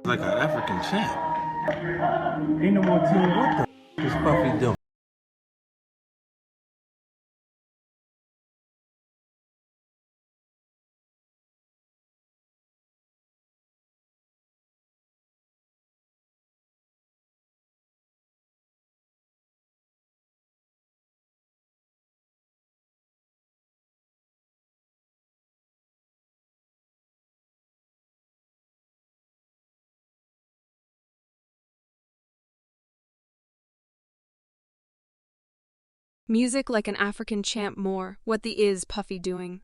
Like an African champ. Ain't no more team. What the is Puffy doing? Music like an African champ more, what the is Puffy doing?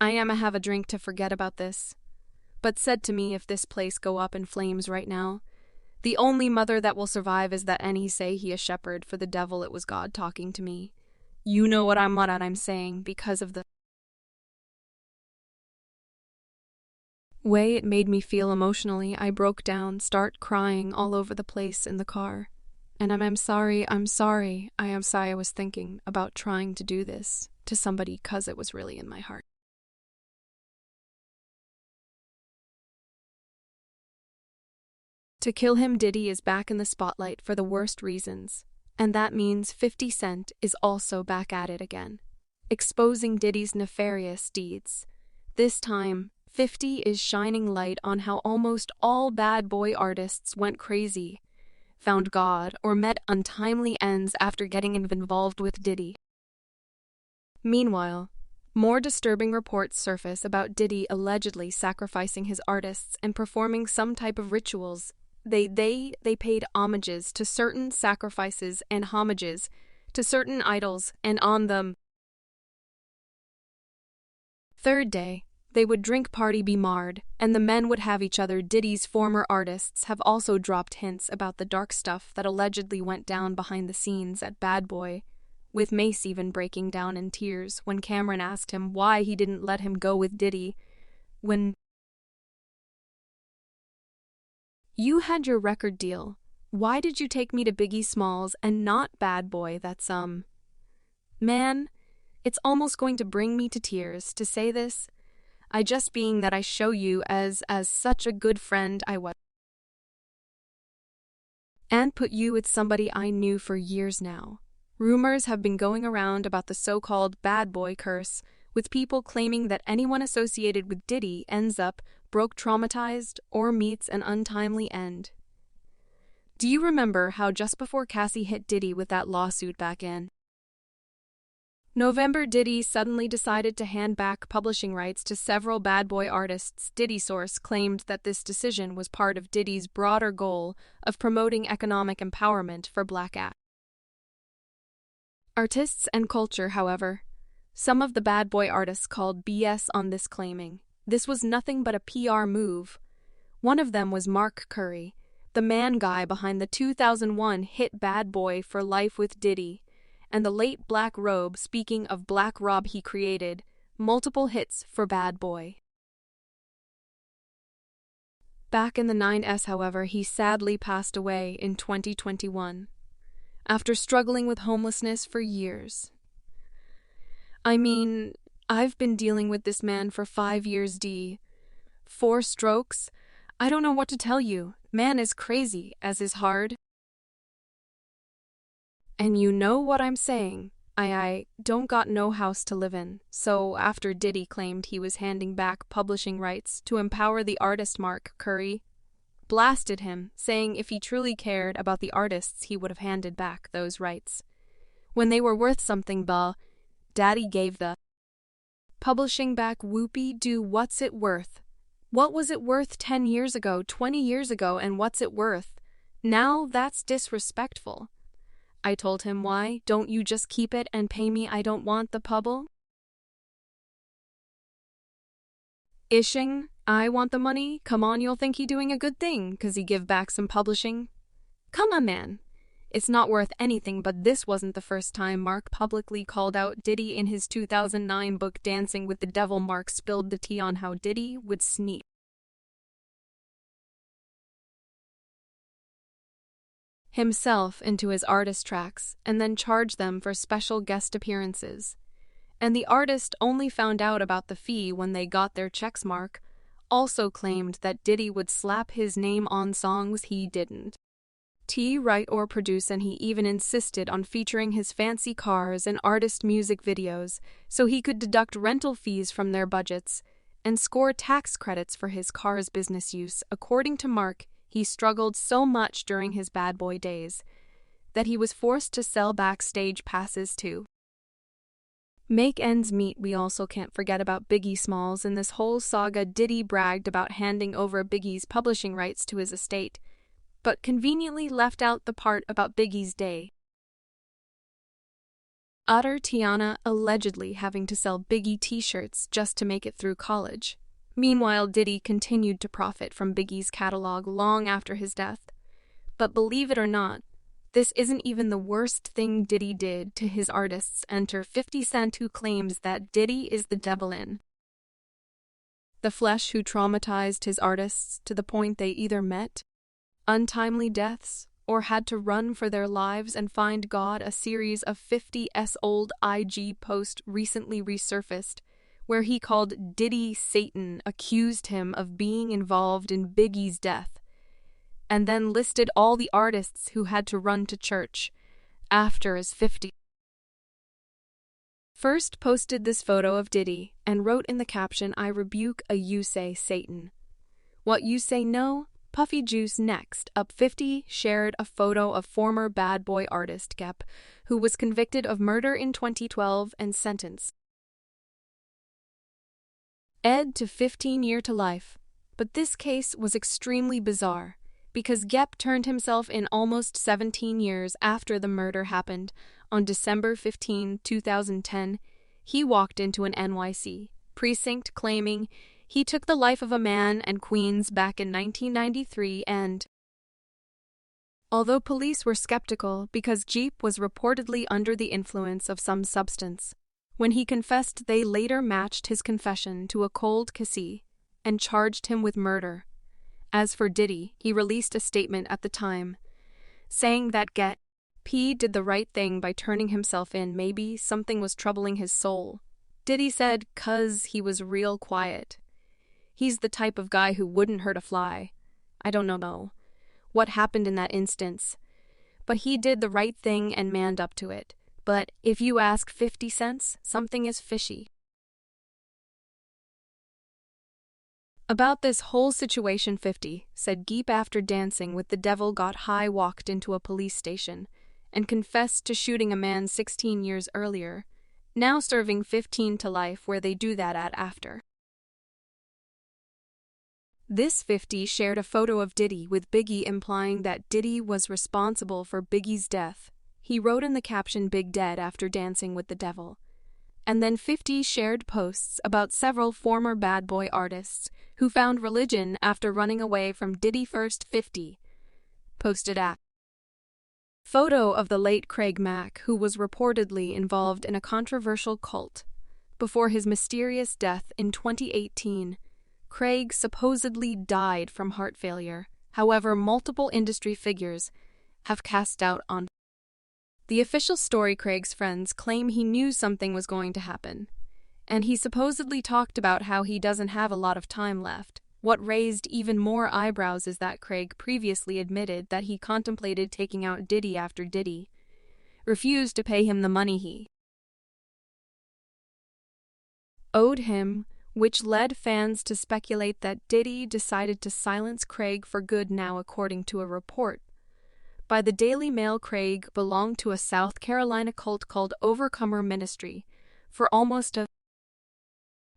I am a have a drink to forget about this. But said to me if this place go up in flames right now, the only mother that will survive is that any say he a shepherd for the devil it was God talking to me. You know what I'm saying because of the way it made me feel emotionally. I broke down, start crying all over the place in the car. And I'm sorry I was thinking about trying to do this to somebody 'cause it was really in my heart. To kill him, Diddy is back in the spotlight for the worst reasons, and that means 50 Cent is also back at it again, exposing Diddy's nefarious deeds. This time, 50 is shining light on how almost all bad boy artists went crazy, found God, or met untimely ends after getting involved with Diddy. Meanwhile, more disturbing reports surface about Diddy allegedly sacrificing his artists and performing some type of rituals. They paid homages to certain sacrifices and homages to certain idols, and on the third day, they would drink party be marred, and the men would have each other. Diddy's former artists have also dropped hints about the dark stuff that allegedly went down behind the scenes at Bad Boy, with Mace even breaking down in tears when Cameron asked him why he didn't let him go with Diddy when you had your record deal. Why did you take me to Biggie Smalls and not Bad Boy? That's man, it's almost going to bring me to tears to say this. I just being that I show you as such a good friend I was. And put you with somebody I knew for years now. Rumors have been going around about the so-called bad boy curse, with people claiming that anyone associated with Diddy ends up broke, traumatized, or meets an untimely end. Do you remember how just before Cassie hit Diddy with that lawsuit back in November, Diddy suddenly decided to hand back publishing rights to several bad boy artists? Diddy source claimed that this decision was part of Diddy's broader goal of promoting economic empowerment for black artists and culture. However, some of the bad boy artists called BS on this, claiming this was nothing but a PR move. One of them was Mark Curry, the man guy behind the 2001 hit Bad Boy for Life with Diddy, and the late Black Robe. Speaking of Black Rob, he created multiple hits for Bad Boy. Back in the 9s, however, he sadly passed away in 2021, after struggling with homelessness for years. I mean, I've been dealing with this man for 5 years, 4 strokes. I don't know what to tell you. Man is crazy, as is hard. And you know what I'm saying. I don't got no house to live in. So after Diddy claimed he was handing back publishing rights to empower the artist, Mark Curry blasted him, saying if he truly cared about the artists he would have handed back those rights when they were worth something. Daddy gave the publishing back. Whoopie do. What's it worth? What was it worth 10 years ago, 20 years ago, and what's it worth now? That's disrespectful. I told him, why don't you just keep it and pay me? I don't want the ishing. I want the money. Come on, you'll think he doing a good thing 'cause he give back some publishing. Come on, man. It's not worth anything. But this wasn't the first time Mark publicly called out Diddy. In his 2009 book Dancing with the Devil, Mark spilled the tea on how Diddy would sneak himself into his artist tracks and then charge them for special guest appearances. And the artist only found out about the fee when they got their checks. Mark also claimed that Diddy would slap his name on songs he didn't write or produce, and he even insisted on featuring his fancy cars in artist music videos so he could deduct rental fees from their budgets and score tax credits for his car's business use. According to Mark, he struggled so much during his bad boy days that he was forced to sell backstage passes to make ends meet. We also can't forget about Biggie Smalls. In this whole saga, Diddy bragged about handing over Biggie's publishing rights to his estate, but conveniently left out the part about Biggie's day. Tiana allegedly having to sell Biggie t-shirts just to make it through college. Meanwhile, Diddy continued to profit from Biggie's catalog long after his death. But believe it or not, this isn't even the worst thing Diddy did to his artists. Enter 50 Cent, who claims that Diddy is the devil in the flesh, who traumatized his artists to the point they either met untimely deaths or had to run for their lives and find God. A series of 50s-old IG posts recently resurfaced where he called Diddy Satan, accused him of being involved in Biggie's death, and then listed all the artists who had to run to church after his 50. First posted this photo of Diddy and wrote in the caption, "I rebuke a you say Satan. What you say no?" Puffy Juice next up 50 shared a photo of former bad boy artist Gep, who was convicted of murder in 2012 and sentenced to 15 years to life. But this case was extremely bizarre, because Gep turned himself in almost 17 years after the murder happened. On December 15, 2010, he walked into an NYC precinct claiming he took the life of a man and Queens back in 1993, and although police were skeptical because Jeep was reportedly under the influence of some substance, when he confessed, they later matched his confession to a cold case and charged him with murder. As for Diddy, he released a statement at the time, saying that P did the right thing by turning himself in. Maybe something was troubling his soul. Diddy said, "'Cause he was real quiet. He's the type of guy who wouldn't hurt a fly. I don't know what happened in that instance, but he did the right thing and manned up to it. But if you ask 50 Cent, something is fishy about this whole situation." 50 said Geep, after dancing with the devil got high, walked into a police station and confessed to shooting a man 16 years earlier, now serving 15 to life where they do that at after. This 50 shared a photo of Diddy with Biggie, implying that Diddy was responsible for Biggie's death. He wrote in the caption, "Big dead after dancing with the devil." And then 50 shared posts about several former bad boy artists who found religion after running away from Diddy. First 50 posted a photo of the late Craig Mack, who was reportedly involved in a controversial cult before his mysterious death in 2018. Craig supposedly died from heart failure. However, multiple industry figures have cast doubt on the official story. Craig's friends claim he knew something was going to happen, and he supposedly talked about how he doesn't have a lot of time left. What raised even more eyebrows is that Craig previously admitted that he contemplated taking out Diddy after Diddy refused to pay him the money he owed him, which led fans to speculate that Diddy decided to silence Craig for good. Now, according to a report by the Daily Mail, Craig belonged to a South Carolina cult called Overcomer Ministry for almost a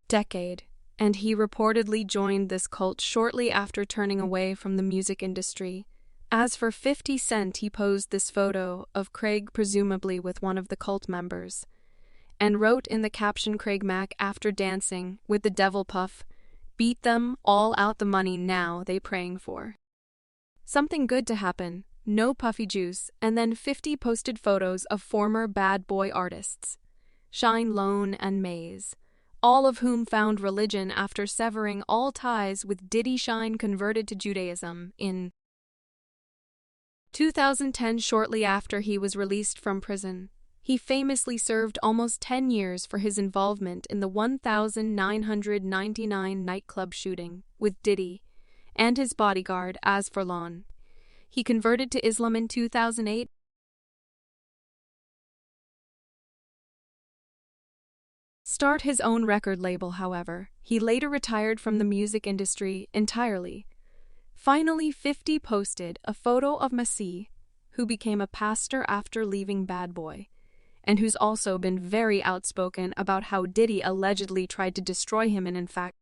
decade, and he reportedly joined this cult shortly after turning away from the music industry. As for 50 Cent, he posed this photo of Craig presumably with one of the cult members, and wrote in the caption, "Craig Mack after dancing with the devil puff, beat them all out the money, now they praying for something good to happen, no Puffy Juice." And then 50 posted photos of former bad boy artists, Shine, Loon, and Maze, all of whom found religion after severing all ties with Diddy. Shine converted to Judaism in 2010, shortly after he was released from prison. He famously served almost 10 years for his involvement in the 1999 nightclub shooting, with Diddy and his bodyguard as for Loon. He converted to Islam in 2008. Start his own record label, however. He later retired from the music industry entirely. Finally, 50 posted a photo of Mack, who became a pastor after leaving Bad Boy, and who's also been very outspoken about how Diddy allegedly tried to destroy him and in fact